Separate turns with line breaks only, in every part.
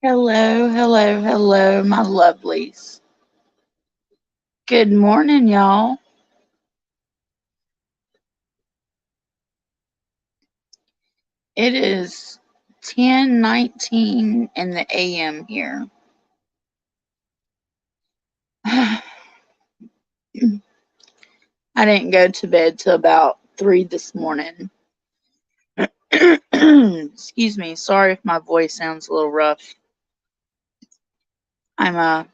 Hello, hello, hello, my lovelies. Good morning, y'all. It is 10:19 in the AM here. I didn't go to bed till about 3 this morning. Excuse me. Sorry if my voice sounds a little rough. I'm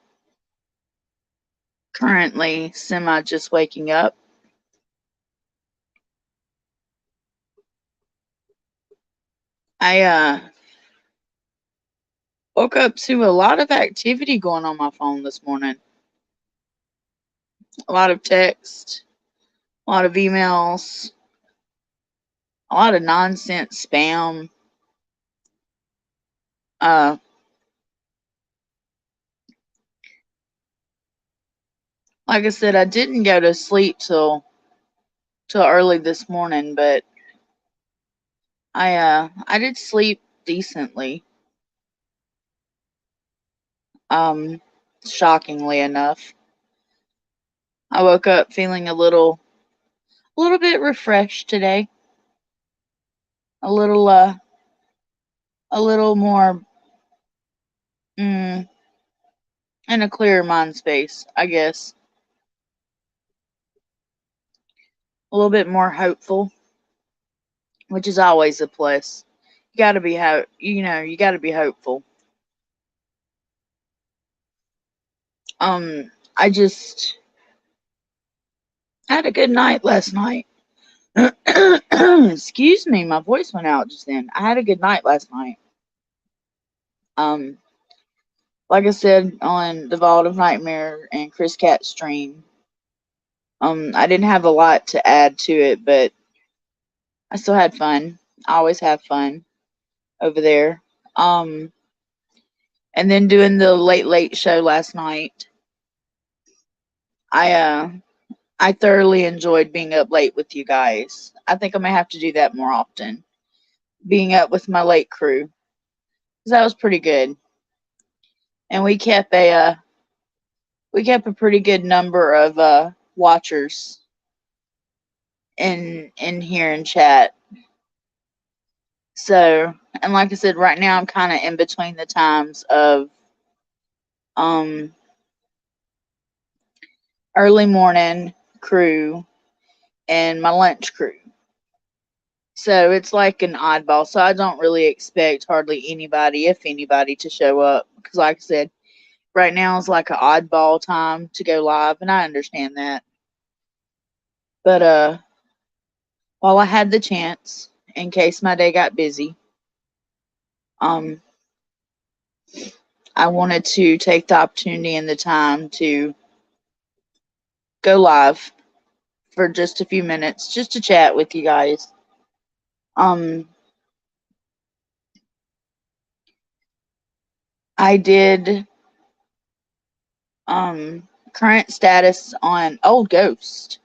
currently semi just waking up. I woke up to a lot of activity going on my phone this morning. A lot of text, a lot of emails, a lot of nonsense spam. Uh, like I said, I didn't go to sleep till early this morning, but I did sleep decently. Um, Shockingly enough, I woke up feeling a little bit refreshed today. A little a little more mm, in a clearer mind space, I guess. A little bit more hopeful, which is always a plus. You got to be you got to be hopeful. I just had a good night last night. Excuse me, my voice went out just then. I had a good night last night. Um, like I said on the Vault of Nightmare and Chris Cat stream, I didn't have a lot to add to it, but I still had fun. I always have fun over there. Um, and then doing the late show last night, I uh I thoroughly enjoyed being up late with you guys. I think I may have to do that more often. Being up with my late crew, because that was pretty good, and we kept a pretty good number of watchers in here in chat. So, and like I said, right now I'm kind of in between the times of um early morning crew and my lunch crew. So it's like an oddball. So I don't really expect hardly anybody, if anybody, to show up because, like I said, right now is like an oddball time to go live, and I understand that. But while I had the chance, in case my day got busy, um, I wanted to take the opportunity and the time to go live for just a few minutes, just to chat with you guys. Um, I did current status on Old Ghost.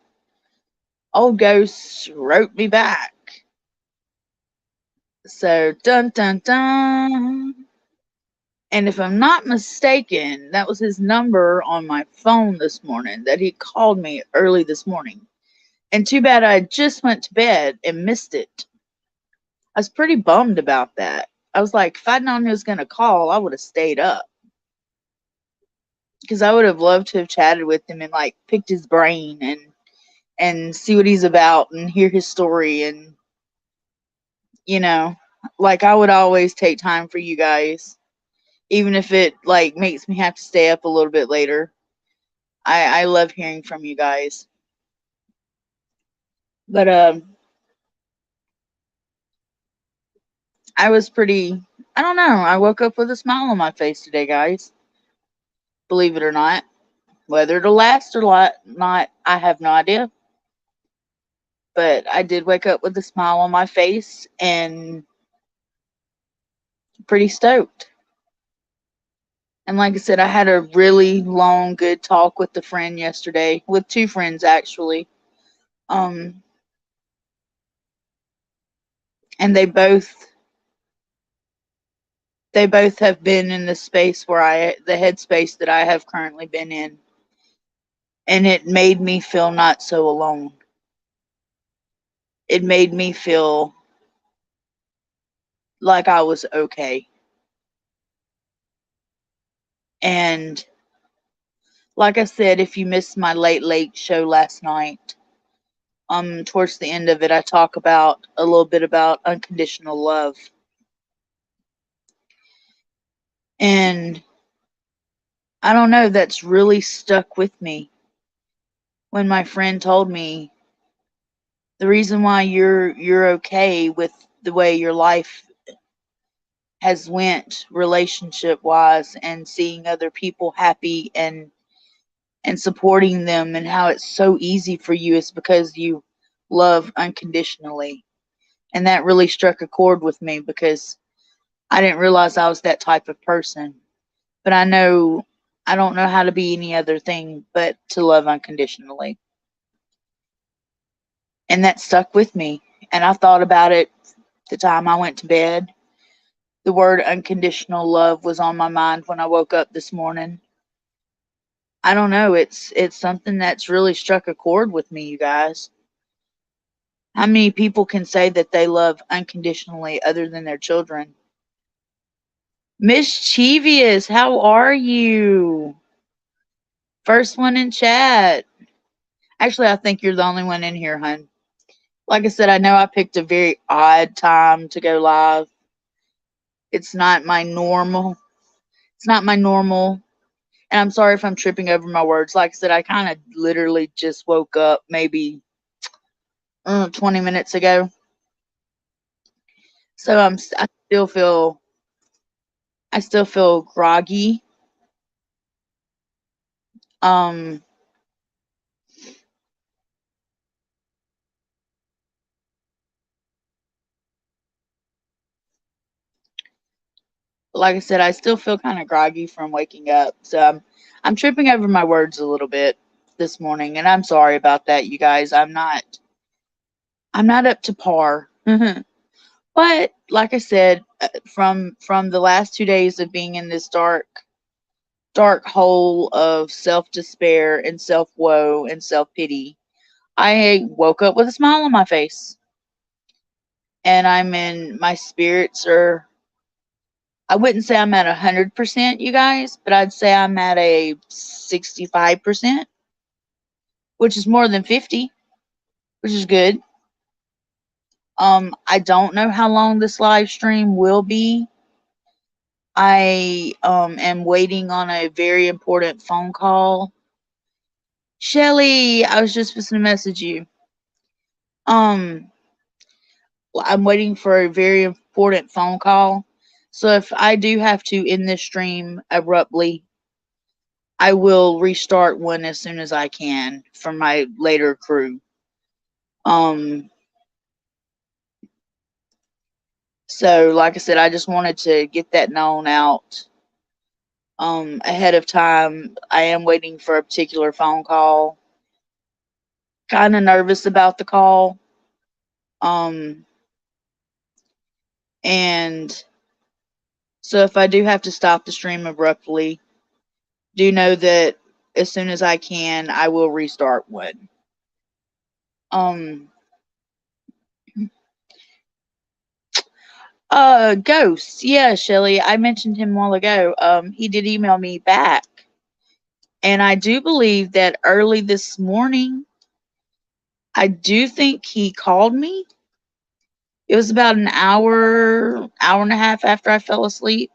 Old Ghost wrote me back. So dun dun dun. And if I'm not mistaken, that was his number on my phone this morning that he called me early this morning. And too bad I just went to bed and missed it. I was pretty bummed about that. I was like, if I'd known he was going to call, I would have stayed up. Because I would have loved to have chatted with him and like picked his brain and see what he's about and hear his story and you know, like I would always take time for you guys, even if it like makes me have to stay up a little bit later. I love hearing from you guys. But I was pretty. I don't know. I woke up with a smile on my face today, guys. Believe it or not, whether it'll last or not, I have no idea. But I did wake up with a smile on my face and pretty stoked. And like I said, I had a really long, good talk with the friend yesterday, with two friends actually. Um, and they both They both have been in the space where the headspace that I have currently been in. And it made me feel not so alone. It made me feel like I was okay. And like I said, if you missed my late show last night, towards the end of it, I talk about a little bit about unconditional love. And I don't know, that's really stuck with me. When my friend told me the reason why you're okay with the way your life has went relationship wise and seeing other people happy and supporting them and how it's so easy for you is because you love unconditionally. And that really struck a chord with me because I didn't realize I was that type of person. But I don't know how to be any other thing but to love unconditionally. And that stuck with me. And I thought about it the time I went to bed. The word unconditional love was on my mind when I woke up this morning. I don't know, it's something that's really struck a chord with me, you guys. How many people can say that they love unconditionally other than their children? Mischievous, how are you? First one in chat. Actually, I think you're the only one in here, hun. Like I said, I know I picked a very odd time to go live. It's not my normal. It's not my normal. And I'm sorry if I'm tripping over my words. Like I said, I kind of literally just woke up maybe 20 minutes ago. So I still feel groggy. Um, like I said, I still feel kind of groggy from waking up. So I'm tripping over my words a little bit this morning, and I'm sorry about that, you guys. I'm not up to par. But like I said, from the last 2 days of being in this dark hole of self despair and self woe and self pity, I woke up with a smile on my face, and my spirits are. I wouldn't say I'm at 100%, you guys, but I'd say I'm at a 65%, which is more than 50, which is good. I don't know how long this live stream will be. I am waiting on a very important phone call. Shelly, I was just supposed to message you. I'm waiting for a very important phone call. So if I do have to end this stream abruptly, I will restart one as soon as I can for my later crew. So like I said, I just wanted to get that known out ahead of time. I am waiting for a particular phone call. Kind of nervous about the call. And so if I do have to stop the stream abruptly, do know that as soon as I can, I will restart one. Ghost. Yeah, Shelly, I mentioned him a while ago. He did email me back. And I do believe that early this morning, I do think he called me. It was about an hour and a half after I fell asleep.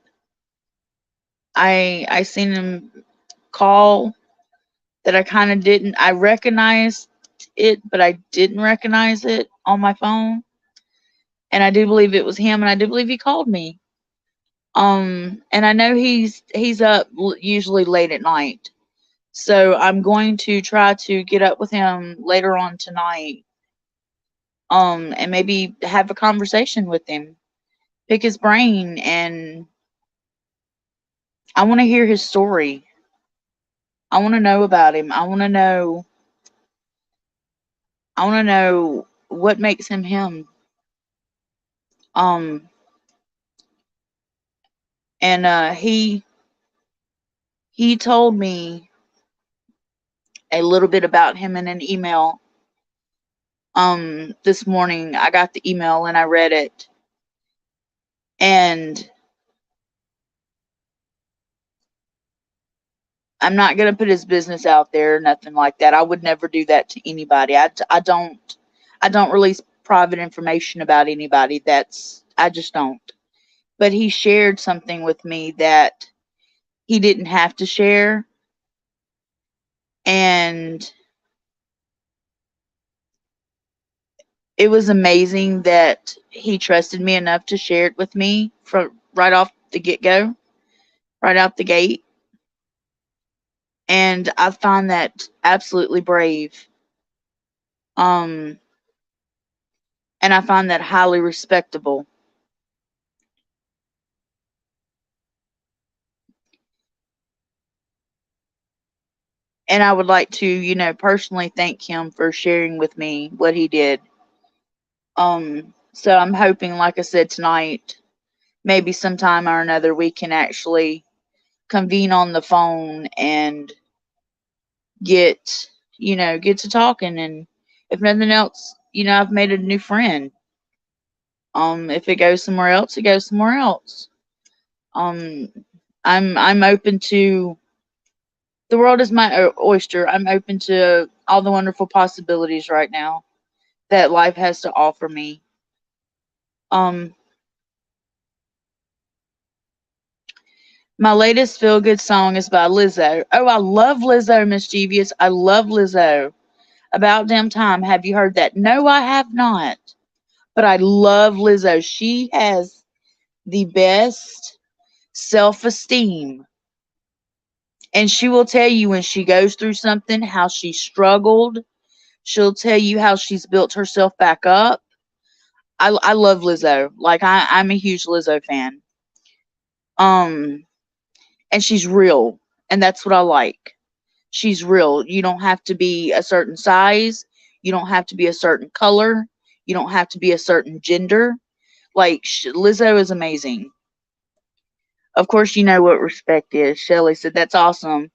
I seen him call that I recognized it, but I didn't recognize it on my phone. And I do believe it was him, and I do believe he called me. And I know he's up usually late at night. So I'm going to try to get up with him later on tonight. And maybe have a conversation with him. Pick his brain, and I want to hear his story. I want to know about him. I want to know what makes him him. Um And he told me a little bit about him in an email. This morning I got the email and I read it, and I'm not gonna put his business out there, nothing like that. I would never do that to anybody. I don't release private information about anybody. I just don't. But he shared something with me that he didn't have to share, and it was amazing that he trusted me enough to share it with me from right off the get go, right out the gate. And I find that absolutely brave. Um, and I find that highly respectable. And I would like to, personally thank him for sharing with me what he did. So I'm hoping, like I said, tonight, maybe sometime or another, we can actually convene on the phone and get, get to talking. And if nothing else, I've made a new friend. If it goes somewhere else, it goes somewhere else. Um, I'm open to the world is my oyster. I'm open to all the wonderful possibilities right now that life has to offer me. Um, my latest feel good song is by Lizzo. Oh, I love Lizzo, Mischievous. I love Lizzo. About damn time. Have you heard that? No, I have not. But I love Lizzo. She has the best self esteem. And she will tell you when she goes through something, how she struggled. She'll tell you how she's built herself back up. I love Lizzo. Like I'm a huge Lizzo fan. Um, and she's real, and that's what I like. She's real. You don't have to be a certain size. You don't have to be a certain color. You don't have to be a certain gender. Like Lizzo is amazing. Of course, you know what respect is. Shelly said that's awesome.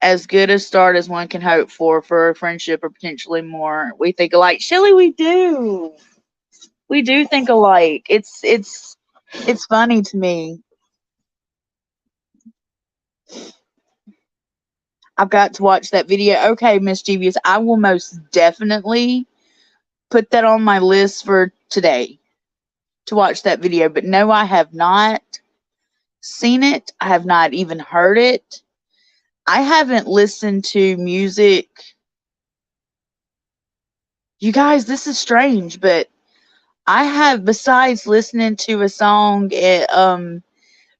As good a start as one can hope for a friendship or potentially more. We think alike. Shelly, we do. We do think alike. It's funny to me. I've got to watch that video. Okay, Mischievous, I will most definitely put that on my list for today to watch that video. But no, I have not seen it. I have not even heard it. I haven't listened to music. You guys, this is strange, but I have, besides listening to a song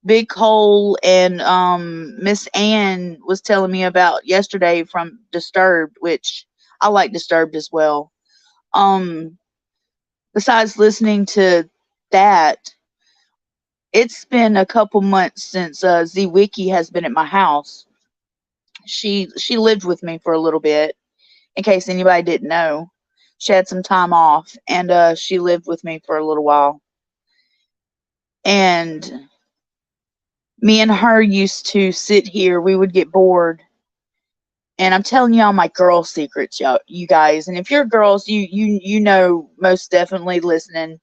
Big Hole and Miss Ann was telling me about yesterday from Disturbed, which I like Disturbed as well. Um Besides listening to that, it's been a couple months since Z Wiki has been at my house. She lived with me for a little bit, in case anybody didn't know. She had some time off, and she lived with me for a little while. And me and her used to sit here. We would get bored, and I'm telling y'all my girl secrets, y'all, you guys. And if you're girls, you know, most definitely listening,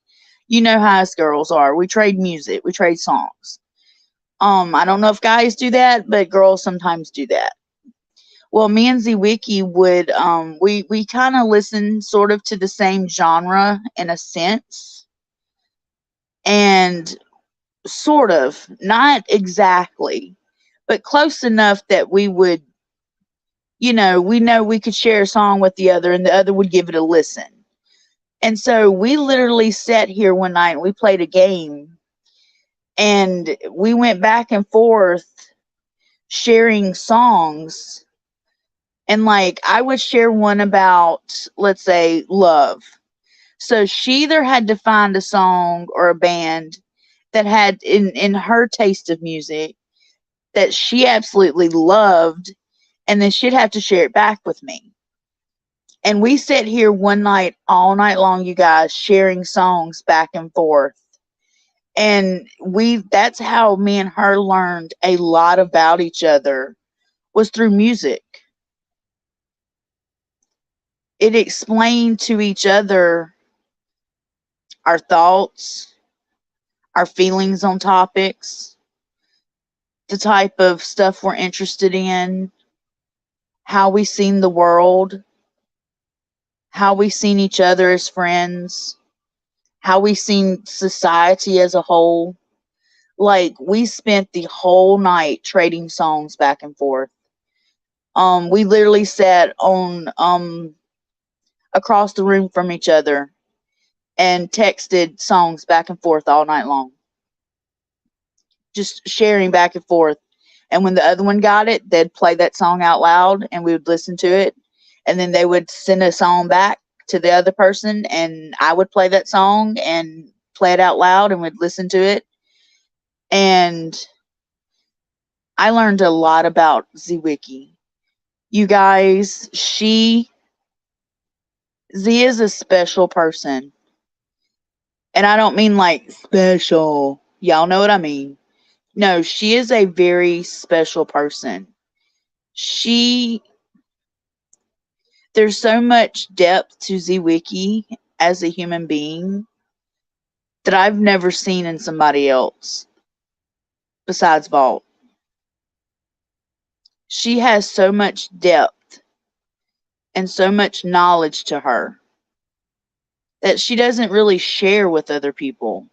you know how us girls are. We trade music, we trade songs. I don't know if guys do that, but girls sometimes do that. Well, me and Zwicki would we kind of listen sort of to the same genre in a sense, and sort of, not exactly, but close enough that we would, we know we could share a song with the other and the other would give it a listen. And so we literally sat here one night and we played a game, and we went back and forth sharing songs. And like I would share one about, let's say, love. So she either had to find a song or a band that had in her taste of music that she absolutely loved, and then she'd have to share it back with me. And we sat here one night, all night long, you guys, sharing songs back and forth. And that's how me and her learned a lot about each other, was through music. It explained to each other our thoughts, our feelings on topics, the type of stuff we're interested in, how we seen the world, how we seen each other as friends, how we seen society as a whole. Like, we spent the whole night trading songs back and forth. We literally sat on across the room from each other and texted songs back and forth all night long, just sharing back and forth. And when the other one got it, they'd play that song out loud and we would listen to it. And then they would send a song back to the other person, and I would play that song and play it out loud and we'd listen to it. And I learned a lot about Zwicki. You guys, Z is a special person. And I don't mean like special. Y'all know what I mean. No, she is a very special person. She There's so much depth to Zwicki as a human being that I've never seen in somebody else besides Vault. She has so much depth and so much knowledge to her that she doesn't really share with other people.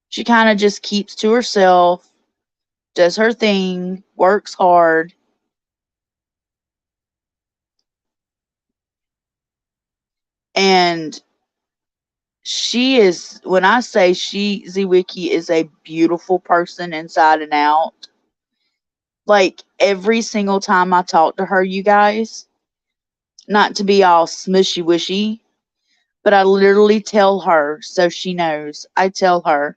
She kind of just keeps to herself, does her thing, works hard. And when I say Zwicki is a beautiful person inside and out. Like, every single time I talk to her, you guys, not to be all smushy wishy, but I literally tell her, so she knows, I tell her,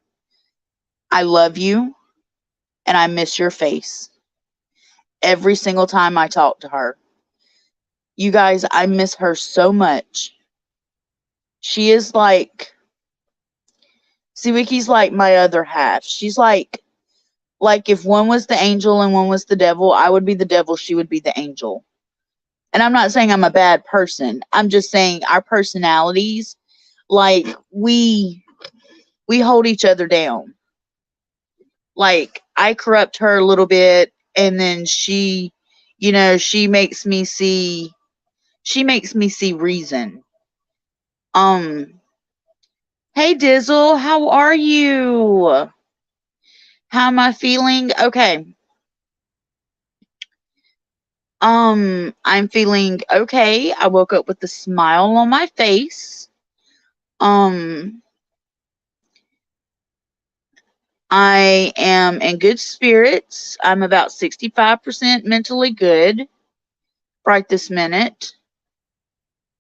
I love you and I miss your face. Every single time I talk to her. You guys, I miss her so much. She is like, Zwicki's like my other half. She's like if one was the angel and one was the devil, I would be the devil, she would be the angel. And I'm not saying I'm a bad person. I'm just saying our personalities, like, we hold each other down. Like, I corrupt her a little bit, and then she makes me see reason. Hey Dizzle, how are you? How am I feeling? Okay. I'm feeling okay. I woke up with a smile on my face. I am in good spirits. I'm about 65% mentally good right this minute.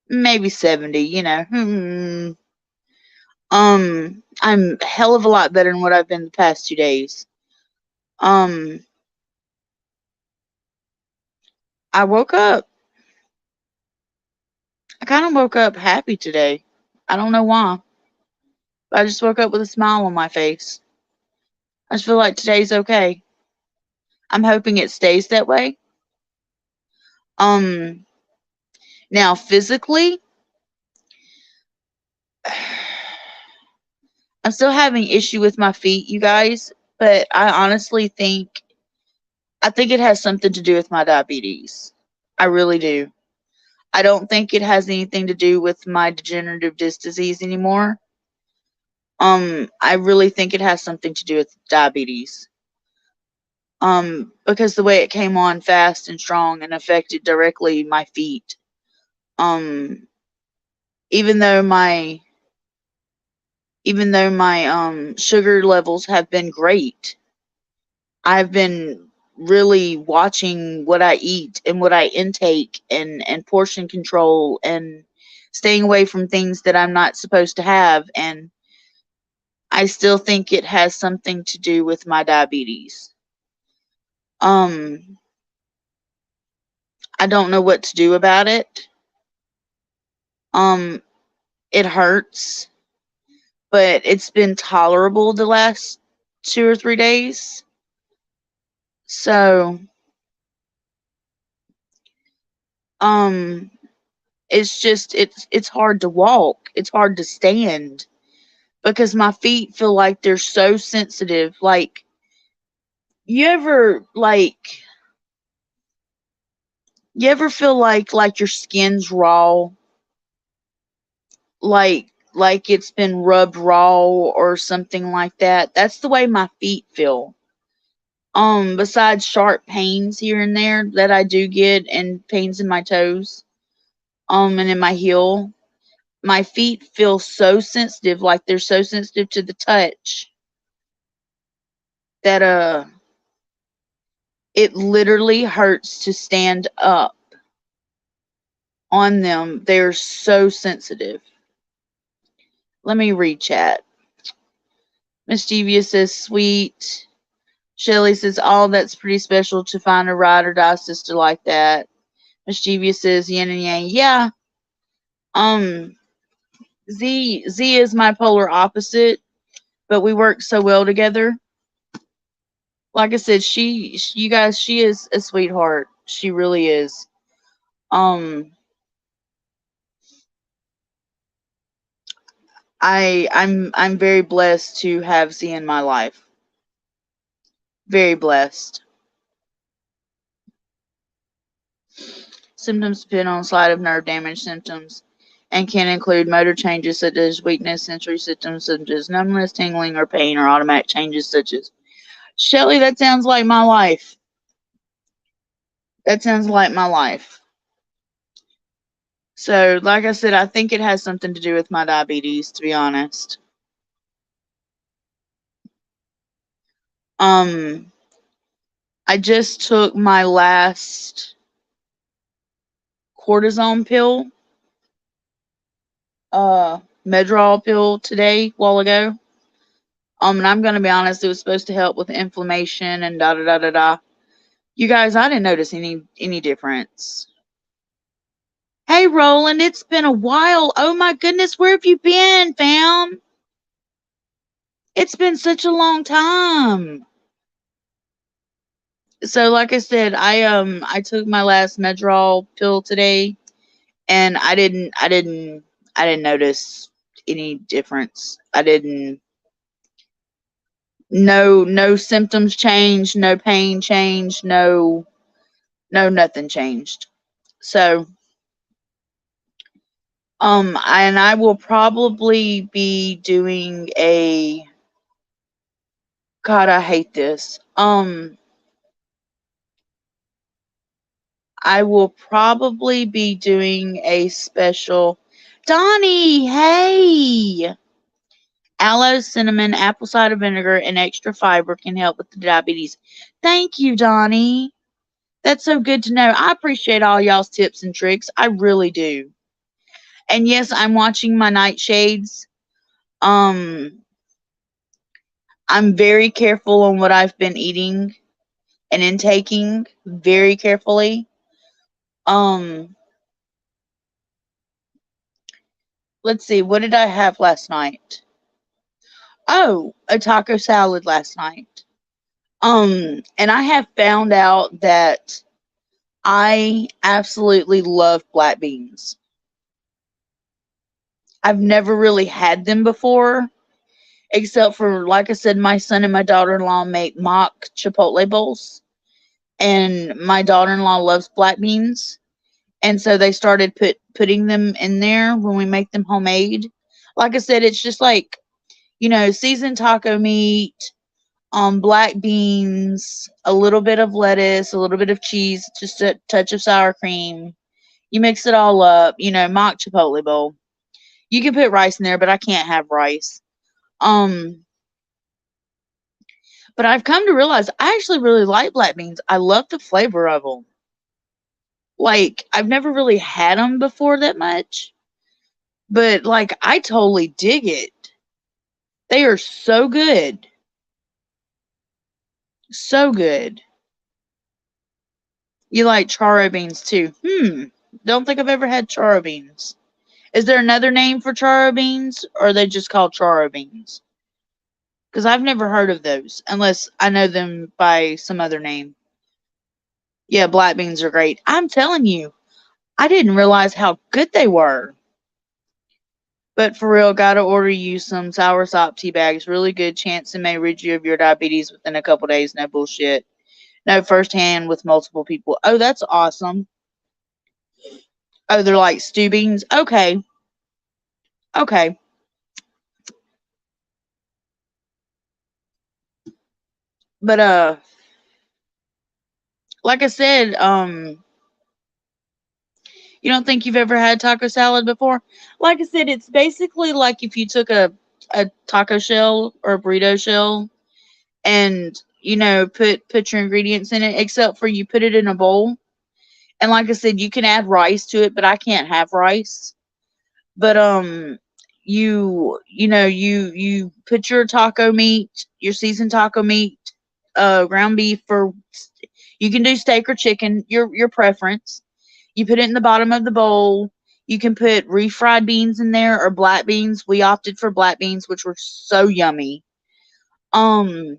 Maybe 70, I'm a hell of a lot better than what I've been the past 2 days. I woke up. I kind of woke up happy today. I don't know why. But I just woke up with a smile on my face. I just feel like today's okay. I'm hoping it stays that way. Now physically, I'm still having issue with my feet, you guys, but I honestly think it has something to do with my diabetes. I really do. I don't think it has anything to do with my degenerative disc disease anymore. I really think it has something to do with diabetes. Because the way it came on fast and strong and affected directly my feet. Even though my sugar levels have been great, I've been really watching what I eat and what I intake, and portion control, and staying away from things that I'm not supposed to have, and I still think it has something to do with my diabetes. I don't know what to do about it. It hurts. but it's been tolerable the last 2 or 3 days. So, um, it's hard to walk. It's hard to stand because my feet feel like they're so sensitive. Like, you ever like you ever feel like your skin's raw, like it's been rubbed raw or something like that? That's the way my feet feel. Besides sharp pains here and there that I do get, and pains in my toes, and in my heel, my feet feel so sensitive, like they're so sensitive to the touch that it literally hurts to stand up on them. They're so sensitive. Let me read chat. Mischievous says sweet. Shelly says, oh, that's pretty special to find a ride or die sister like that. Mischievous says yin and yang. Yeah. Um Z is my polar opposite, but we work so well together. Like I said, you guys, she is a sweetheart. She really is. Um I'm very blessed to have Z in my life. Very blessed. Symptoms depend on slight of nerve damage symptoms and can include motor changes such as weakness, sensory symptoms such as numbness, tingling, or pain, or automatic changes such as Shelly, that sounds like my life. That sounds like my life. So, like I said, I think it has something to do with my diabetes, to be honest. I just took my last cortisone pill, Medrol pill today, while ago. And I'm gonna be honest, it was supposed to help with inflammation and da da da da da. You guys, I didn't notice any difference. Hey Roland, it's been a while. Oh my goodness, where have you been, fam? It's been such a long time. So like I said, I took my last Medrol pill today, and I didn't notice any difference. I didn't. No symptoms changed, no pain changed, no nothing changed. So and I will probably be doing a, God, I hate this. I will probably be doing a special. Donnie, hey! Aloe, cinnamon, apple cider vinegar, and extra fiber can help with the diabetes. Thank you, Donnie. That's so good to know. I appreciate all y'all's tips and tricks. I really do. And yes, I'm watching my nightshades. Um, I'm very careful on what I've been eating and intaking very carefully. Um, let's see, what did I have last night? Oh, a taco salad last night. And I have found out that I absolutely love black beans. I've never really had them before, except for, like I said, my son and my daughter-in-law make mock chipotle bowls, and my daughter-in-law loves black beans, and so they started putting them in there when we make them homemade. Like I said, it's just like, seasoned taco meat, black beans, a little bit of lettuce, a little bit of cheese, just a touch of sour cream. You mix it all up, mock chipotle bowl. You can put rice in there, but I can't have rice. Um, but I've come to realize I actually really like black beans. I love the flavor of them. Like, I've never really had them before that much, but like, I totally dig it. They are so good. So good. You like charo beans too? Don't think I've ever had charo beans. Is there another name for charro beans, or are they just called charro beans? Because I've never heard of those, unless I know them by some other name. Yeah, black beans are great. I'm telling you, I didn't realize how good they were. But for real, gotta order you some soursop tea bags. Really good chance it may rid you of your diabetes within a couple days. No bullshit. No, firsthand with multiple people. Oh, that's awesome. Oh, they're like stew beans. Okay. Okay. But like I said, you don't think you've ever had taco salad before? Like I said, it's basically like if you took a taco shell or a burrito shell and put your ingredients in it, except for you put it in a bowl. And like I said, you can add rice to it, but I can't have rice. But you put your taco meat, your seasoned taco meat, ground beef, for you can do steak or chicken, your preference. You put it in the bottom of the bowl. You can put refried beans in there or black beans. We opted for black beans, which were so yummy. Um,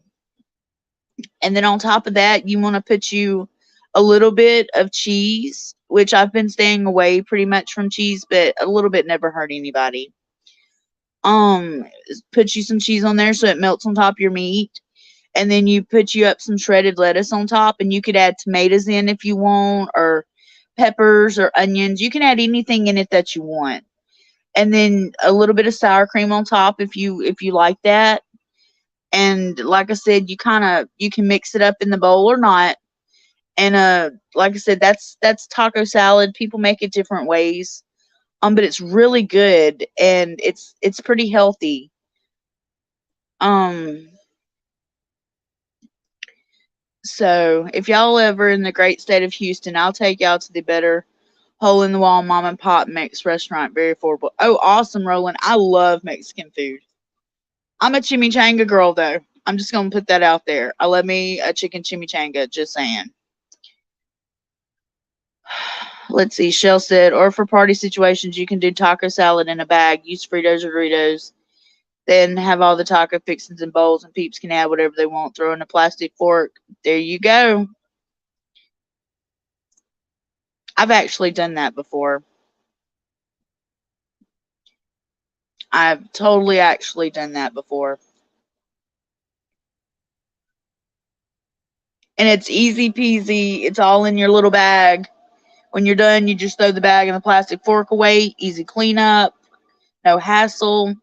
and then on top of that, you want to put you a little bit of cheese, which I've been staying away pretty much from cheese, but a little bit never hurt anybody. Um, put you some cheese on there so it melts on top of your meat. And then you put you up some shredded lettuce on top, and you could add tomatoes in if you want, or peppers or onions. You can add anything in it that you want. And then a little bit of sour cream on top if you like that. And like I said, you can mix it up in the bowl or not. And like I said, that's taco salad. People make it different ways. But it's really good and it's pretty healthy. Um so if y'all ever in the great state of Houston, I'll take y'all to the better hole in the wall mom and pop Mex restaurant. Very affordable. Oh, awesome, Roland. I love Mexican food. I'm a chimichanga girl though. I'm just gonna put that out there. I love me a chicken chimichanga, just saying. Let's see, Shell said, or for party situations, you can do taco salad in a bag, use Fritos or Doritos, then have all the taco fixings in bowls, and peeps can add whatever they want. Throw in a plastic fork. There you go. I've actually done that before. I've totally actually done that before. And it's easy peasy. It's all in your little bag. When you're done, you just throw the bag and the plastic fork away. Easy cleanup. No hassle.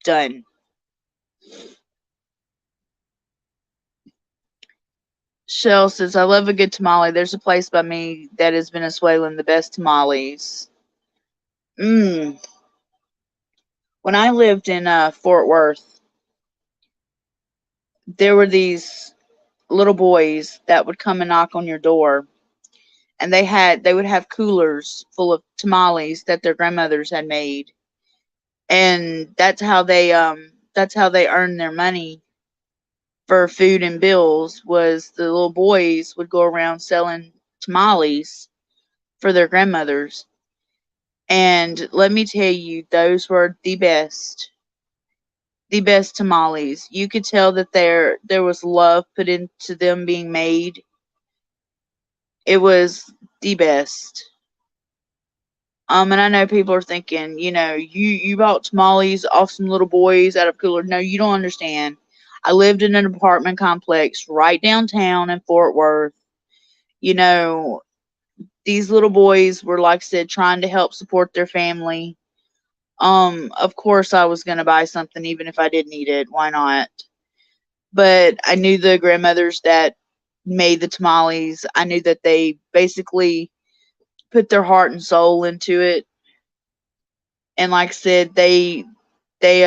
Done. Shell says, I love a good tamale. There's a place by me that is Venezuelan, the best tamales. Mmm. When I lived in Fort Worth, there were these little boys that would come and knock on your door, and they would have coolers full of tamales that their grandmothers had made, and that's how they earned their money for food and bills. Was the little boys would go around selling tamales for their grandmothers. And let me tell you, those were the best tamales. You could tell that there was love put into them being made. It was the best. And I know people are thinking, you bought tamales off some little boys out of cooler. No, you don't understand. I lived in an apartment complex right downtown in Fort Worth. You know, these little boys were, like I said, trying to help support their family. Of course I was gonna buy something even if I didn't need it. Why not? But I knew the grandmothers that made the tamales. I knew that they basically put their heart and soul into it. And like I said, they they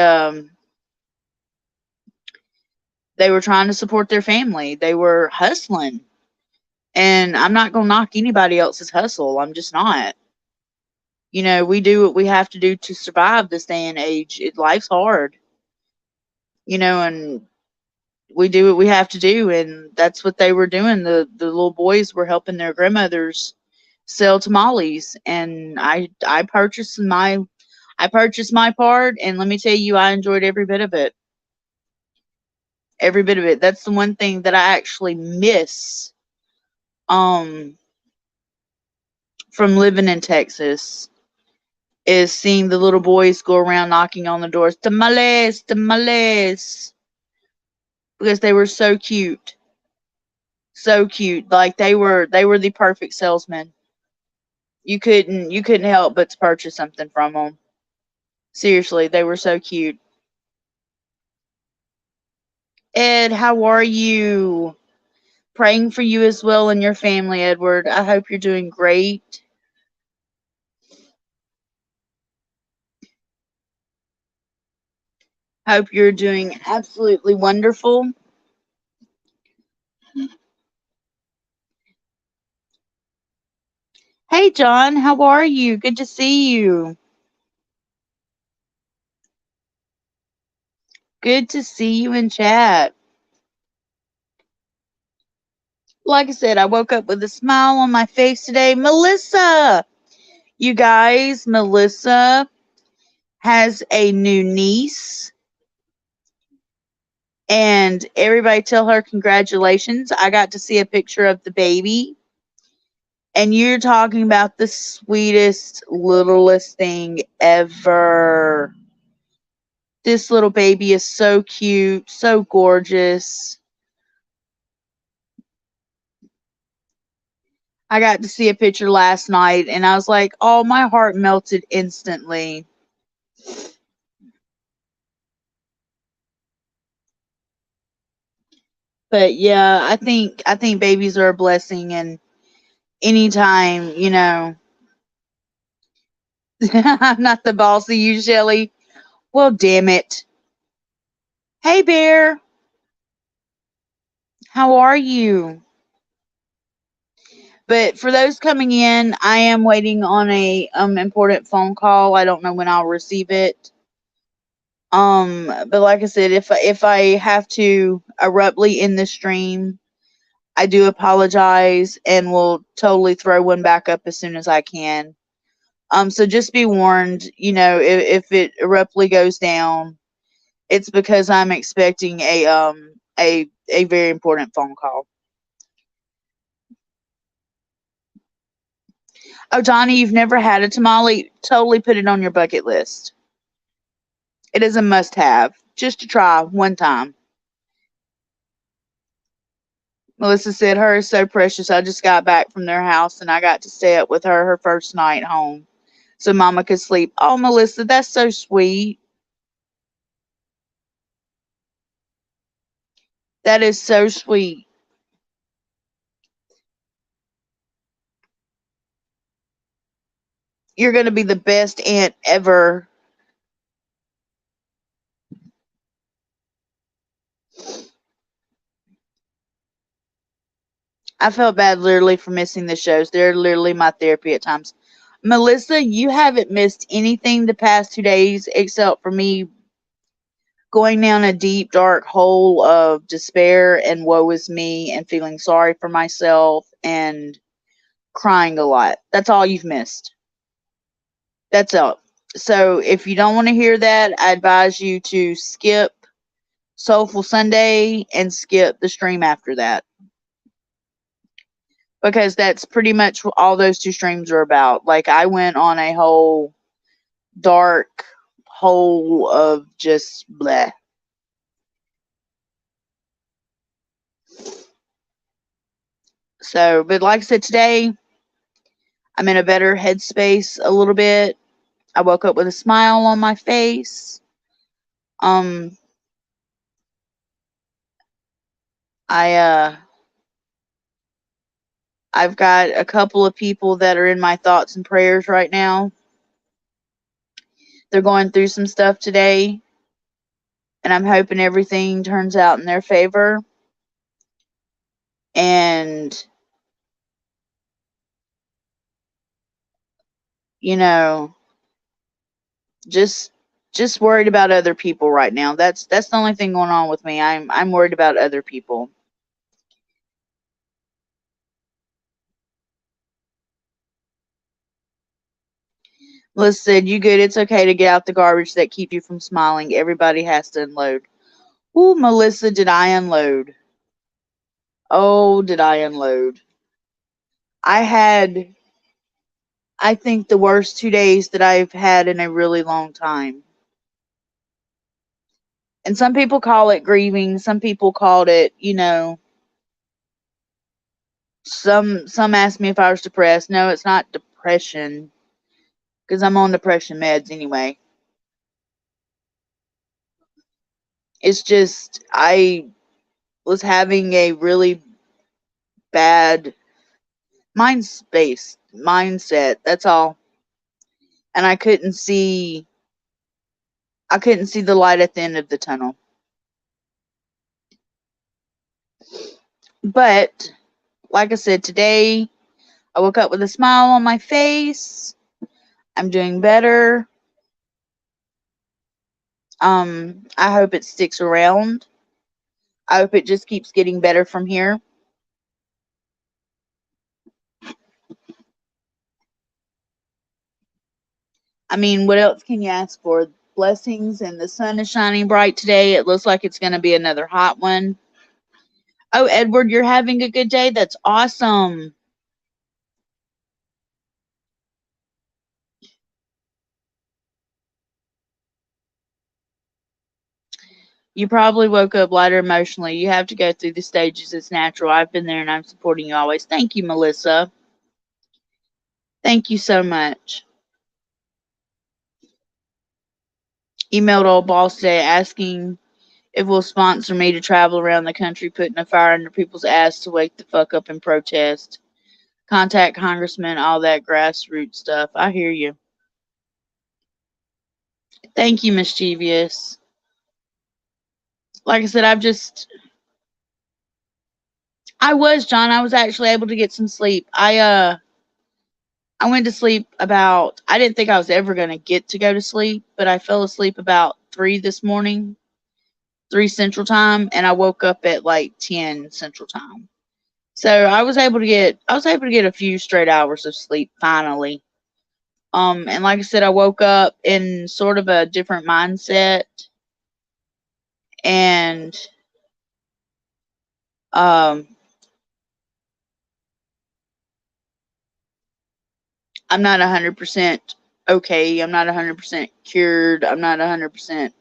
were trying to support their family. They were hustling. And I'm not gonna knock anybody else's hustle. I'm just not. We do what we have to do to survive this day and age. Life's hard, and we do what we have to do, and that's what they were doing. The little boys were helping their grandmothers sell tamales, and I purchased I purchased my part, and let me tell you, I enjoyed every bit of it. Every bit of it. That's the one thing that I actually miss um from living in Texas, is seeing the little boys go around knocking on the doors, tamales, tamales, because they were so cute. So cute. Like they were the perfect salesman. You couldn't help but to purchase something from them. Seriously, they were so cute. Ed, how are you? Praying for you as well and your family, Edward. I hope you're doing great. Hope you're doing absolutely wonderful. Hey, John, how are you? Good to see you. Good to see you in chat. Like I said, I woke up with a smile on my face today. Melissa! You guys, Melissa has a new niece. And everybody tell her congratulations. I got to see a picture of the baby. And you're talking about the sweetest, littlest thing ever. This little baby is so cute, so gorgeous. I got to see a picture last night and I was like, oh, my heart melted instantly. But yeah, I think babies are a blessing, and anytime, I'm not the bossy you, Shelly. Well, damn it. Hey, Bear. How are you? But for those coming in, I am waiting on a important phone call. I don't know when I'll receive it. But like I said, if I have to abruptly end the stream, I do apologize and will totally throw one back up as soon as I can. So just be warned, if it abruptly goes down, it's because I'm expecting a very important phone call. Oh, Donnie, you've never had a tamale? Totally put it on your bucket list. It is a must have, just to try one time. Melissa said her is so precious. I just got back from their house and I got to stay up with her first night home so Mama could sleep. Oh, Melissa, that's so sweet. That is so sweet. You're going to be the best aunt ever. I felt bad literally for missing the shows. They're literally my therapy at times. Melissa, you haven't missed anything the past 2 days except for me going down a deep, dark hole of despair and woe is me and feeling sorry for myself and crying a lot. That's all you've missed. That's all. So if you don't want to hear that, I advise you to skip Soulful Sunday and skip the stream after that. Because that's pretty much all those two streams are about. Like, I went on a whole dark hole of just bleh. So, but like I said, today I'm in a better headspace a little bit. I woke up with a smile on my face. Um, I I've got a couple of people that are in my thoughts and prayers right now. They're going through some stuff today, and I'm hoping everything turns out in their favor. And you know, just worried about other people right now. That's the only thing going on with me. I'm worried about other people. Melissa said, you good. It's okay to get out the garbage that keep you from smiling. Everybody has to unload. Ooh, Melissa, did I unload? Oh, did I unload? I had, I think, the worst 2 days that I've had in a really long time. And some people call it grieving. Some people called it, some asked me if I was depressed. No, it's not depression, because I'm on depression meds anyway. It's just I was having a really bad mindset. That's all. And I couldn't see the light at the end of the tunnel. But like I said, today I woke up with a smile on my face. I'm doing better. I hope it sticks around. I hope it just keeps getting better from here. I mean, what else can you ask for? Blessings, and the sun is shining bright today. It looks like it's going to be another hot one. Oh, Edward, you're having a good day? That's awesome. You probably woke up lighter emotionally. You have to go through the stages. It's natural. I've been there and I'm supporting you always. Thank you, Melissa. Thank you so much. Emailed old boss today asking if will sponsor me to travel around the country putting a fire under people's ass to wake the fuck up and protest. Contact congressman, all that grassroots stuff. I hear you. Thank you, Mischievous. Like I said, John. I was actually able to get some sleep. I went to sleep about, I didn't think I was ever going to get to go to sleep, but I fell asleep about 3 this morning, 3 Central Time, and I woke up at like 10 Central Time. So I was able to get a few straight hours of sleep finally. And like I said, I woke up in sort of a different mindset, and um I'm not 100% okay. I'm not 100% cured. I'm not 100%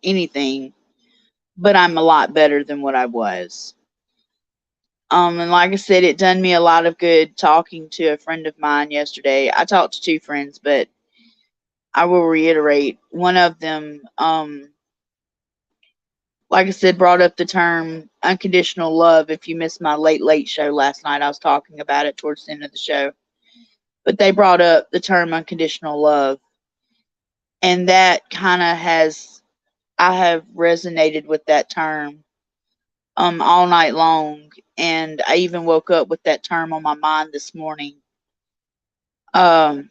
anything, but I'm a lot better than what I was. And like I said, it done me a lot of good talking to a friend of mine yesterday. I talked to 2 friends, but I will reiterate, one of them, like I said, brought up the term unconditional love. If you missed my late show last night, I was talking about it towards the end of the show. But they brought up the term unconditional love. And that kind of I have resonated with that term all night long. And I even woke up with that term on my mind this morning. Um,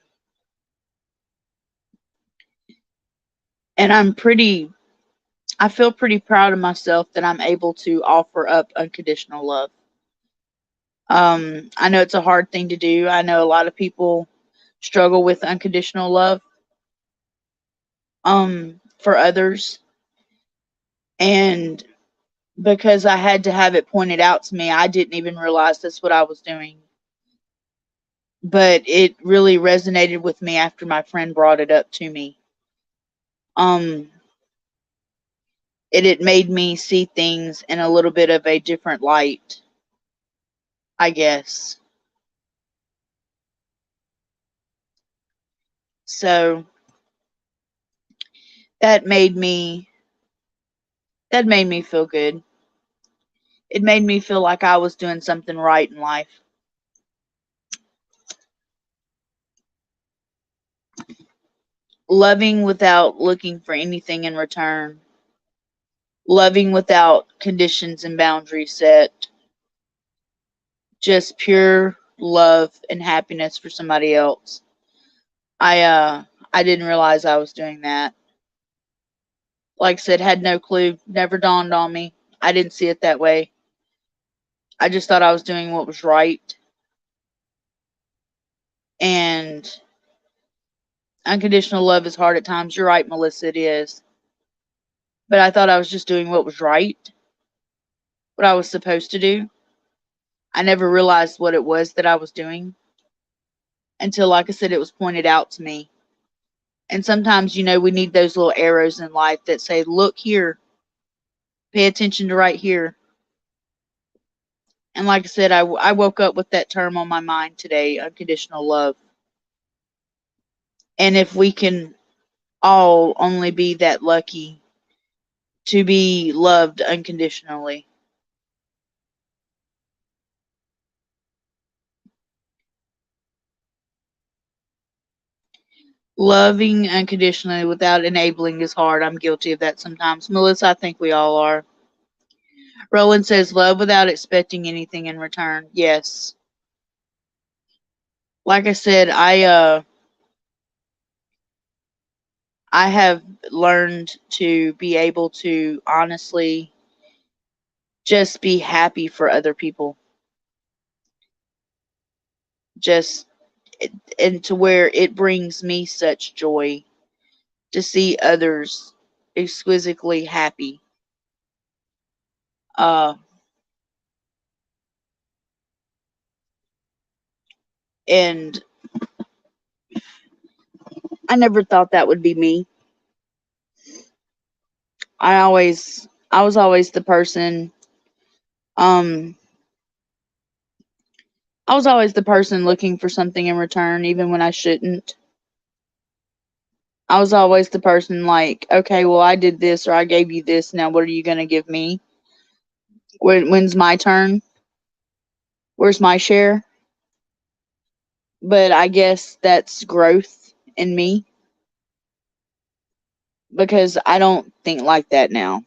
and I feel pretty proud of myself that I'm able to offer up unconditional love. I know it's a hard thing to do. I know a lot of people struggle with unconditional love for others, and because I had to have it pointed out to me, I didn't even realize that's what I was doing. But it really resonated with me after my friend brought it up to me. Um it made me see things in a little bit of a different light, I guess. So that made me that made me feel good. It made me feel like I was doing something right in life. Loving without looking for anything in return. Loving without conditions and boundaries set. Just pure love and happiness for somebody else. I didn't realize I was doing that. Like I said, had no clue, never dawned on me. I didn't see it that way. I just thought I was doing what was right. And Unconditional love is hard at times. You're right, Melissa, it is. But I thought I was just doing what was right, what I was supposed to do. I never realized what it was that I was doing until, like I said, it was pointed out to me. And sometimes, we need those little arrows in life that say, look here, pay attention to right here. And like I said, I woke up with that term on my mind today, unconditional love. And if we can all only be that lucky to be loved unconditionally. Loving unconditionally without enabling is hard. I'm guilty of that sometimes. Melissa, I think we all are. Roland says, love without expecting anything in return. Yes. Like I said, I have learned to be able to honestly just be happy for other people. Just, and to where it brings me such joy to see others exquisitely happy. Uh, and I never thought that would be me. I was always the person, um, I was always the person looking for something in return, even when I shouldn't. I was always the person like, okay, well, I did this or I gave you this. Now, what are you going to give me? When's my turn? Where's my share? But I guess that's growth in me because I don't think like that now.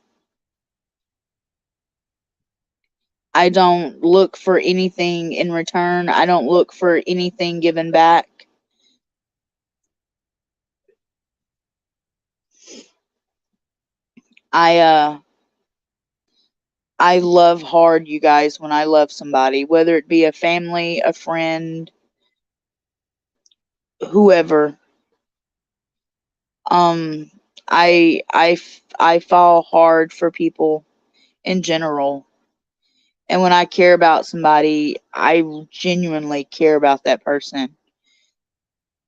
I don't look for anything in return. I don't look for anything given back. I uh I love hard, you guys, when I love somebody, whether it be a family, a friend, whoever. Um I fall hard for people in general. And when I care about somebody, I genuinely care about that person.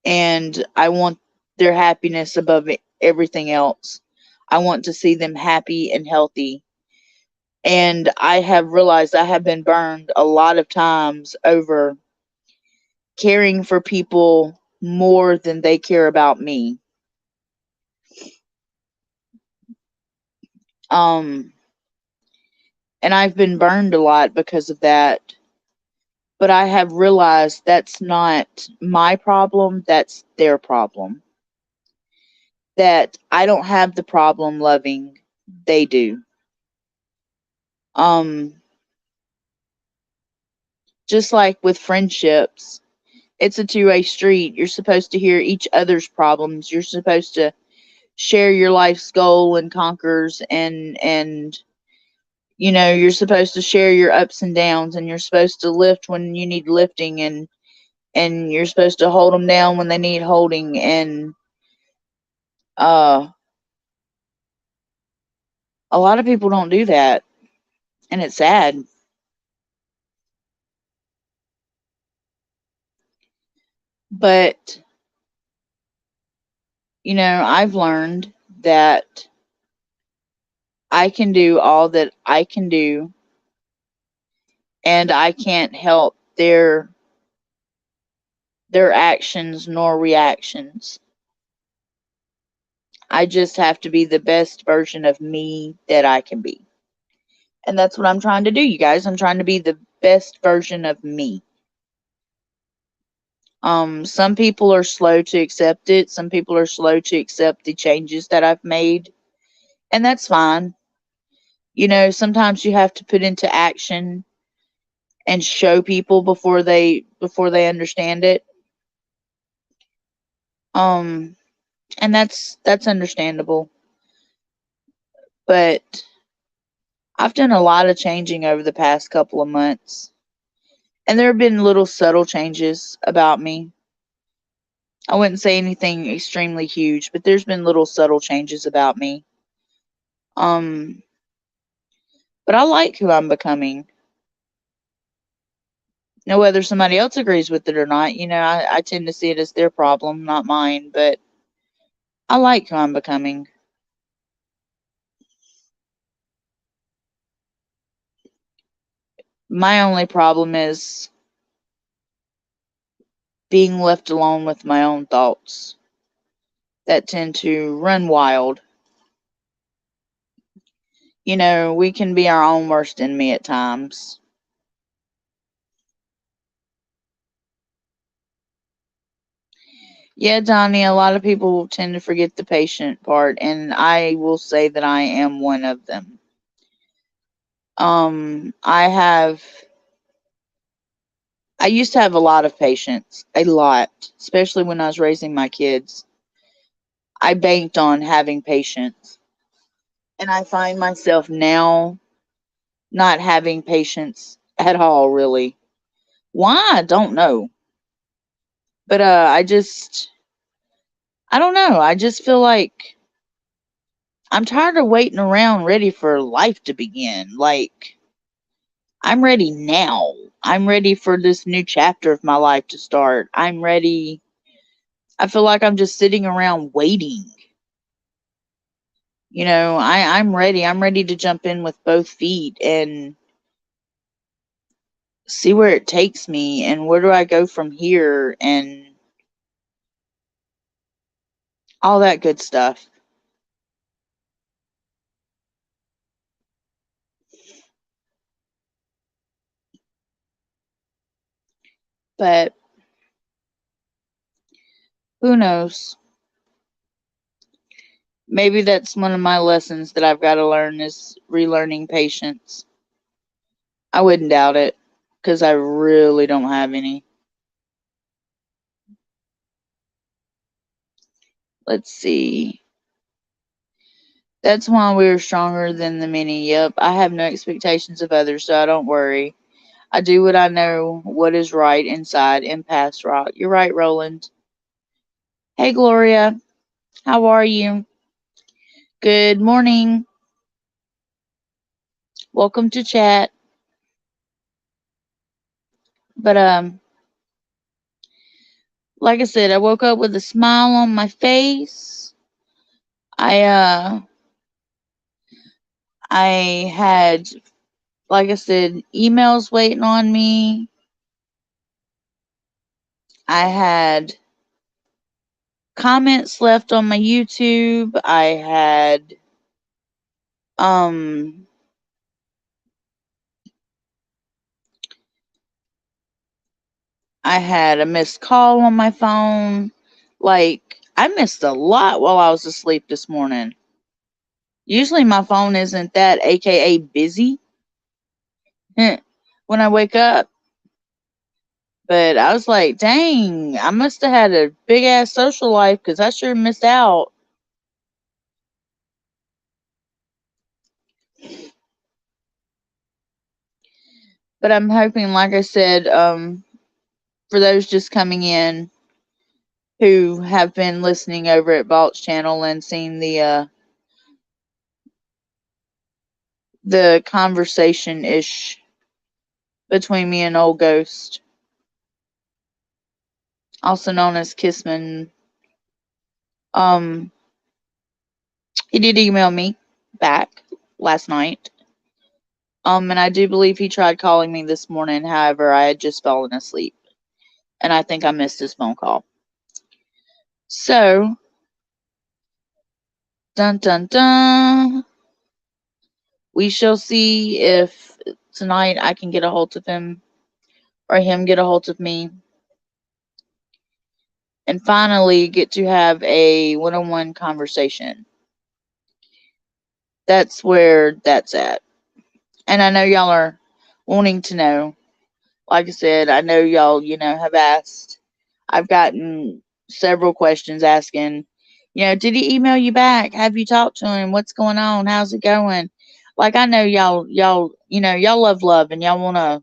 And I want their happiness above everything else. I want to see them happy and healthy. And I have realized I have been burned a lot of times over caring for people more than they care about me. Um, and I've been burned a lot because of that. But I have realized that's not my problem, that's their problem. That I don't have the problem loving, they do. Um, just like with friendships, it's a two-way street. You're supposed to hear each other's problems. You're supposed to share your life's goal and conquers, and you're supposed to share your ups and downs, and you're supposed to lift when you need lifting, and you're supposed to hold them down when they need holding. And uh a lot of people don't do that, and it's sad. But I've learned that I can do all that I can do, and I can't help their actions nor reactions. I just have to be the best version of me that I can be. And that's what I'm trying to do, you guys. I'm trying to be the best version of me. Some people are slow to accept it. Some people are slow to accept the changes that I've made, and that's fine. Sometimes you have to put into action and show people before they understand it. Um, and that's understandable. But I've done a lot of changing over the past couple of months, and there have been little subtle changes about me. I wouldn't say anything extremely huge, but there's been little subtle changes about me. Um, but I like who I'm becoming. Now, whether somebody else agrees with it or not, I tend to see it as their problem, not mine, but I like who I'm becoming. My only problem is being left alone with my own thoughts that tend to run wild. We can be our own worst enemy at times. Yeah, Donnie, a lot of people tend to forget the patient part, and I will say that I am one of them. I used to have a lot of patience, a lot, especially when I was raising my kids. I banked on having patience, and I find myself now not having patience at all, really. Why? I don't know. But I don't know. I just feel like I'm tired of waiting around ready for life to begin. Like, I'm ready now. I'm ready for this new chapter of my life to start. I'm ready. I feel like I'm just sitting around waiting. I'm ready. I'm ready to jump in with both feet and see where it takes me and where do I go from here and all that good stuff. But who knows? Maybe that's one of my lessons that I've got to learn is relearning patience. I wouldn't doubt it because I really don't have any. Let's see. That's why we're stronger than the many. Yep, I have no expectations of others, so I don't worry. I do what I know what is right inside and past rock. You're right, Roland. Hey, Gloria. How are you? Good morning. Welcome to chat. But like I said, I woke up with a smile on my face. I uh I had, like I said, emails waiting on me. I had comments left on my YouTube. Um I had a missed call on my phone. Like, I missed a lot while I was asleep this morning. Usually my phone isn't that aka busy when I wake up. But I was like, dang, I must have had a big ass social life because I sure missed out. But I'm hoping, like I said, for those just coming in who have been listening over at Balt's channel and seen the conversation ish between me and Old Ghost, also known as Kissman. Um, he did email me back last night. And I do believe he tried calling me this morning. However, I had just fallen asleep, and I think I missed his phone call. So, dun dun dun. We shall see if tonight I can get a hold of him or him get a hold of me and finally get to have a one-on-one conversation. That's where that's at. And I know y'all are wanting to know. Like I said, I know y'all, have asked. I've gotten several questions asking, did he email you back? Have you talked to him? What's going on? How's it going? Like, I know y'all love and y'all wanna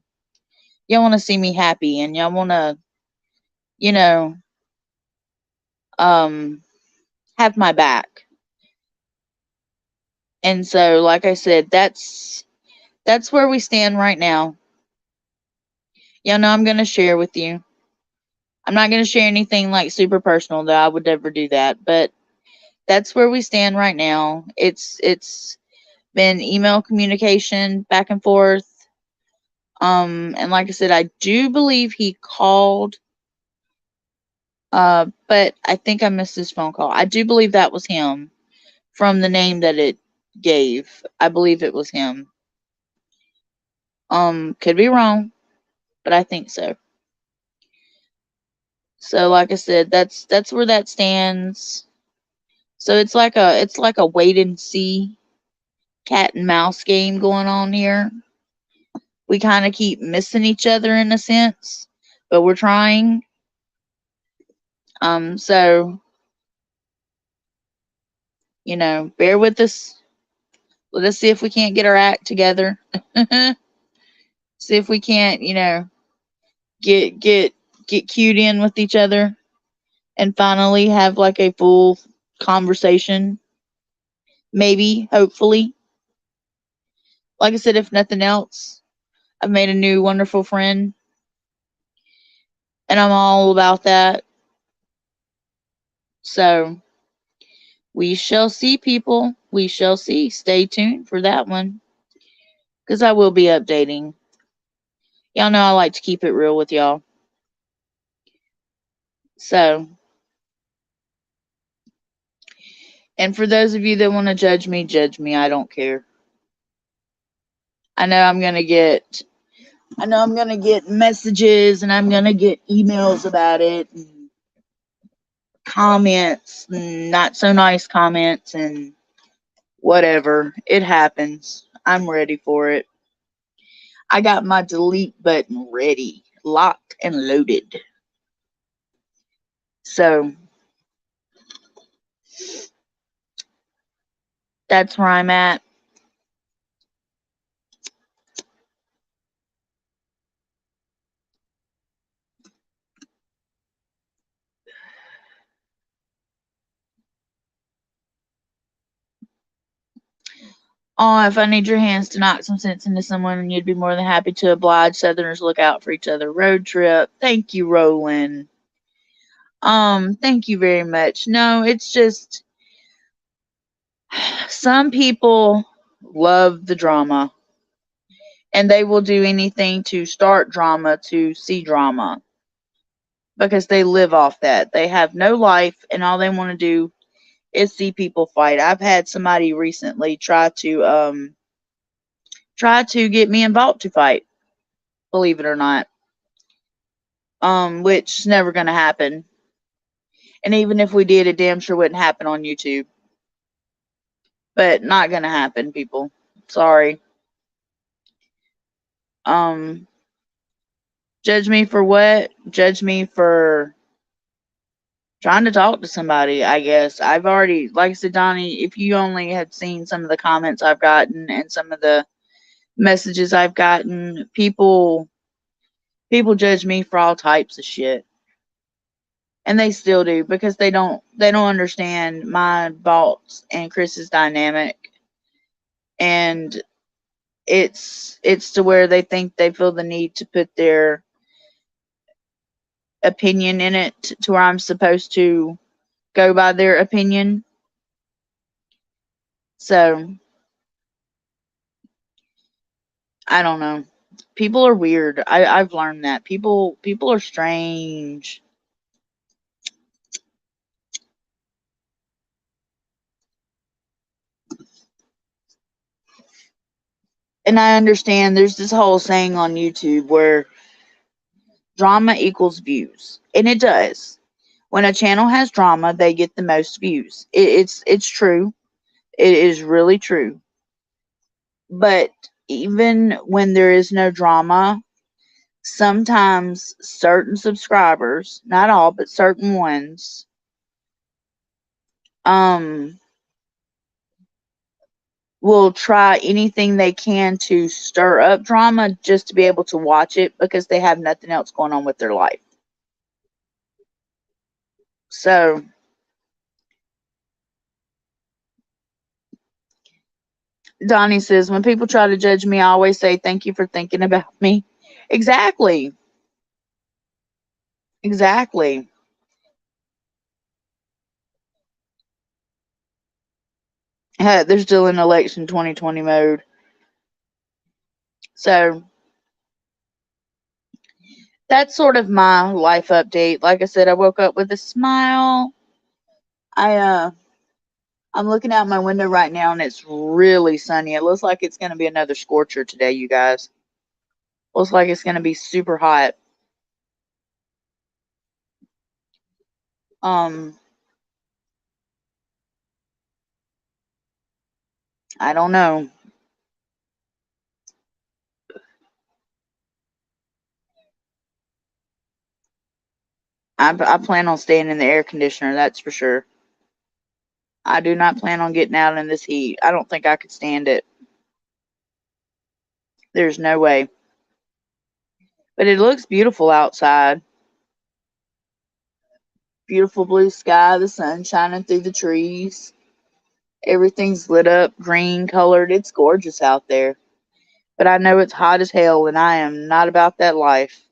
see me happy and y'all wanna, you know, have my back. And so, like I said, that's where we stand right now. Y'all know I'm gonna share with you. I'm not gonna share anything like super personal, though. I would never do that. But that's where we stand right now. It's been email communication back and forth. And like I said, I do believe he called. But I think I missed his phone call. I do believe that was him from the name that it gave. I believe it was him. Could be wrong, but I think so. So like I said, that's where that stands. So it's like a wait and see cat and mouse game going on here. We kind of keep missing each other in a sense, but we're trying. So bear with us. Let us see if we can't get our act together. See if we can't, get cued in with each other and finally have like a full conversation. Maybe, hopefully. Like I said, if nothing else, I've made a new wonderful friend, and I'm all about that. So we shall see, people. We shall see. Stay tuned for that one, because I will be updating. Y'all know I like to keep it real with y'all. So, and for those of you that want to judge me, judge me. I don't care. I know I'm gonna get messages and I'm gonna get emails about it, and comments, and not so nice comments, and whatever. It happens. I'm ready for it. I got my delete button ready, locked and loaded. So that's where I'm at. Oh, if I need your hands to knock some sense into someone, and you'd be more than happy to oblige. Southerners look out for each other. Road trip. Thank you, Roland. Thank you very much. No, it's just some people love the drama, and they will do anything to start drama, to see drama, because they live off that. They have no life, and all they want to do is see people fight. I've had somebody recently try to get me involved to fight, believe it or not. Which is never gonna happen. And even if we did, it damn sure wouldn't happen on YouTube. But not gonna happen, people. Sorry. Um, judge me for what? Judge me for trying to talk to somebody, I guess. I've already, like I said, Donnie, if you only had seen some of the comments I've gotten and some of the messages I've gotten, people judge me for all types of shit. And they still do, because they don't understand my Balt's and Chris's dynamic. And it's to where they think they feel the need to put their opinion in it, to where I'm supposed to go by their opinion. So I don't know. People are weird. I've learned that. People are strange. And I understand there's this whole saying on YouTube where drama equals views. And it does. When a channel has drama, they get the most views. It's true. It is really true. But even when there is no drama, sometimes certain subscribers, not all, but certain ones, um, will try anything they can to stir up drama just to be able to watch it, because they have nothing else going on with their life. So Donnie says, when people try to judge me, I always say, thank you for thinking about me. Exactly. Exactly. They're still in election 2020 mode. So that's sort of my life update. Like I said, I woke up with a smile. I'm looking out my window right now and it's really sunny. It looks like it's gonna be another scorcher today, you guys. Looks like it's gonna be super hot. Um, I don't know. I plan on staying in the air conditioner, that's for sure. I do not plan on getting out in this heat. I don't think I could stand it. There's no way. But it looks beautiful outside. Beautiful blue sky, the sun shining through the trees. Everything's lit up, green colored. It's gorgeous out there. But I know it's hot as hell, and I am not about that life.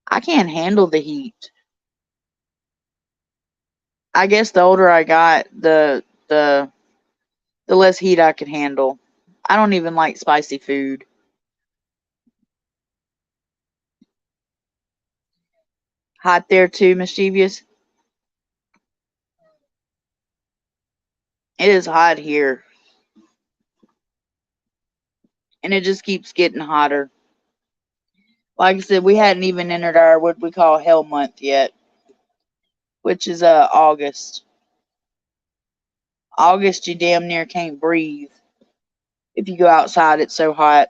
I can't handle the heat. I guess the older I got, the less heat I could handle. I don't even like spicy food. Hot there too, mischievous. It is hot here, and it just keeps getting hotter. Like I said, we hadn't even entered our what we call hell month yet, which is August. August, you damn near can't breathe if you go outside. It's so hot.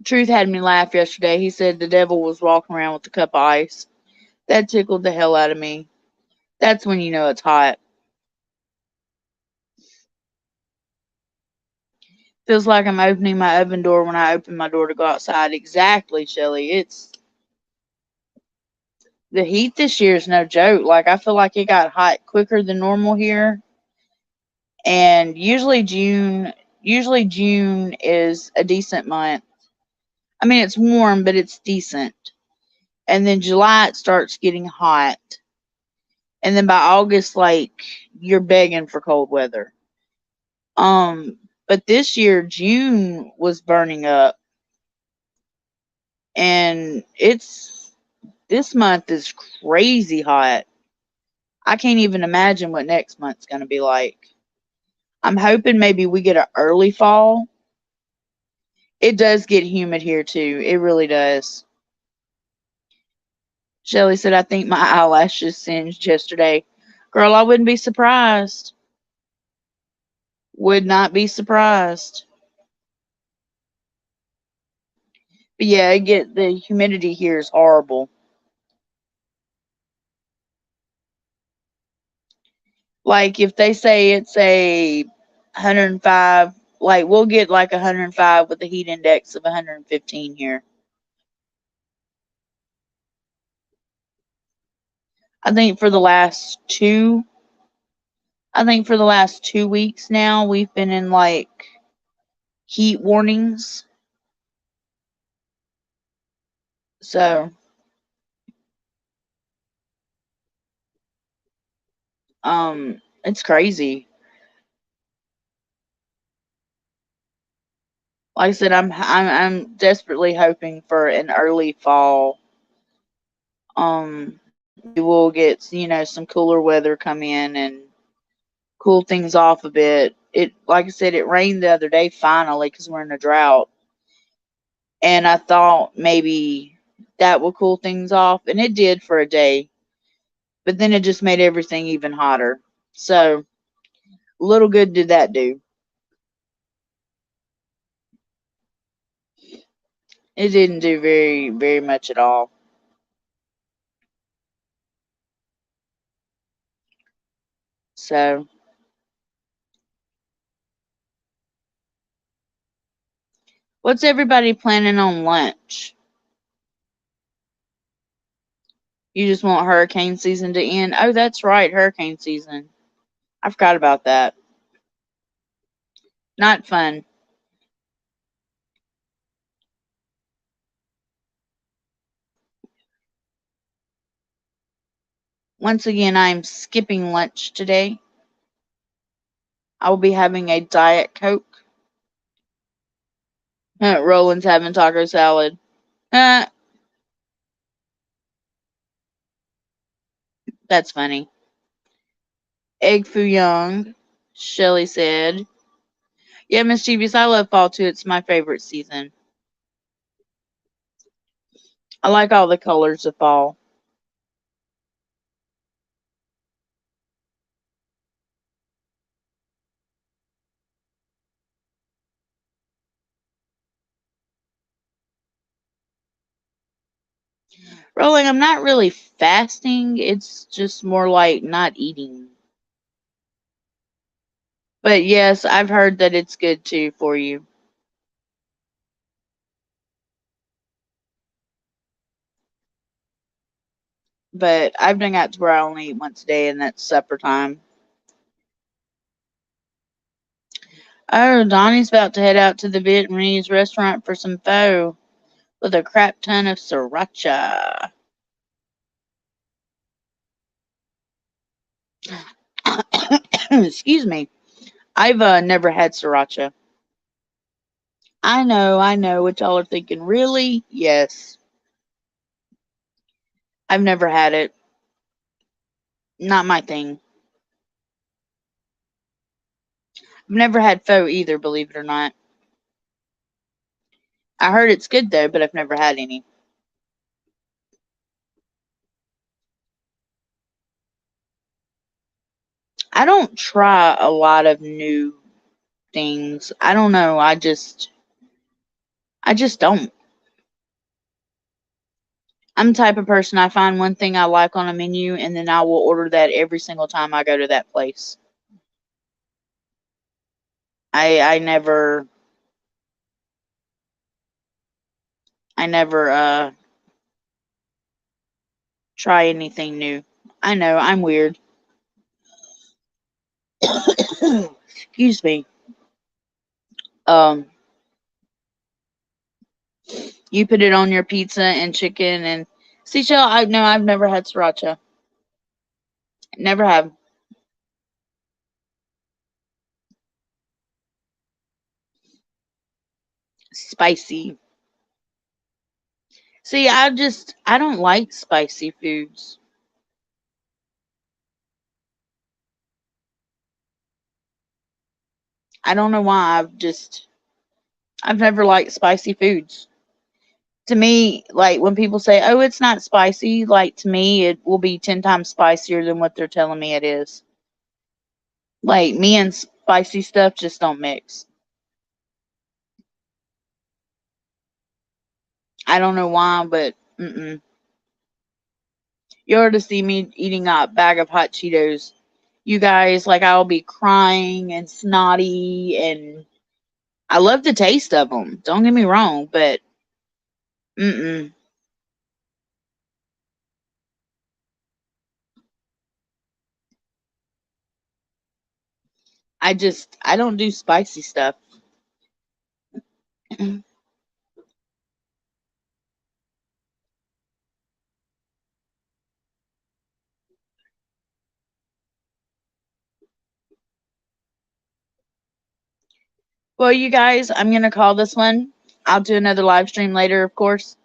Truth had me laugh yesterday. He said the devil was walking around with a cup of ice. That tickled the hell out of me. That's when you know it's hot. Feels like I'm opening my oven door when I open my door to go outside. Exactly, Shelly. It's the heat this year is no joke. Like I feel like it got hot quicker than normal here. And usually June is a decent month. I mean it's warm, but it's decent. And then July it starts getting hot. And then by August, like you're begging for cold weather. But this year June was burning up and it's this month is crazy hot. I can't even imagine what next month's gonna be like. I'm hoping maybe we get an early fall. It does get humid here too. It really does. Shelly said, I think my eyelashes singed yesterday. Girl, I wouldn't be surprised. Would not be surprised. But yeah, the humidity here is horrible. Like if they say it's a 105, like we'll get like 105 with a heat index of 115 here. I think for the last two, I think for the last 2 weeks now, we've been in like heat warnings. So, it's crazy. Like I said, I'm desperately hoping for an early fall. Maybe we'll get some cooler weather come in and cool things off a bit. It like I said, it rained the other day finally because we're in a drought, and I thought maybe that would cool things off, and it did for a day, but then it just made everything even hotter. So little good did that do. It didn't do very much at all. So what's everybody planning on lunch? You just want hurricane season to end? Oh, that's right, hurricane season. I forgot about that. Not fun. Once again, I'm skipping lunch today. I will be having a Diet Coke. Roland's having taco salad. That's funny. Egg foo young, Shelly said. Yeah, Mischievous, I love fall too. It's my favorite season. I like all the colors of fall. Rolling, I'm not really fasting. It's just more like not eating. But yes, I've heard that it's good too for you. But I've done got to where I only eat once a day, and that's supper time. Oh, Donnie's about to head out to the Vietnamese restaurant for some pho with a crap ton of sriracha. Excuse me. I've never had sriracha. I know what y'all are thinking. Really? Yes. I've never had it. Not my thing. I've never had pho either, believe it or not. I heard it's good though, but I've never had any. I don't try a lot of new things. I don't know. I just don't. I'm the type of person I find one thing I like on a menu and then I will order that every single time I go to that place. I never try anything new. I know, I'm weird. Excuse me. Um you put it on your pizza and chicken and seashell, I no, I've never had sriracha. Never have. Spicy. See, I don't like spicy foods. I don't know why. I've never liked spicy foods. To me, like when people say, "Oh, it's not spicy," like to me, it will be 10 times spicier than what they're telling me it is. Like me and spicy stuff just don't mix. I don't know why, but you ought to see me eating a bag of hot Cheetos. You guys, like I'll be crying and snotty, and I love the taste of them. Don't get me wrong, but mm-mm. I don't do spicy stuff. Well, you guys, I'm gonna call this one. I'll do another live stream later, of course.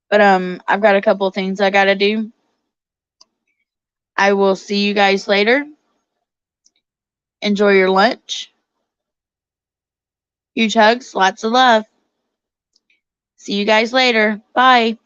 But I've got a couple of things I gotta do. I will see you guys later. Enjoy your lunch. Huge hugs, lots of love. See you guys later. Bye.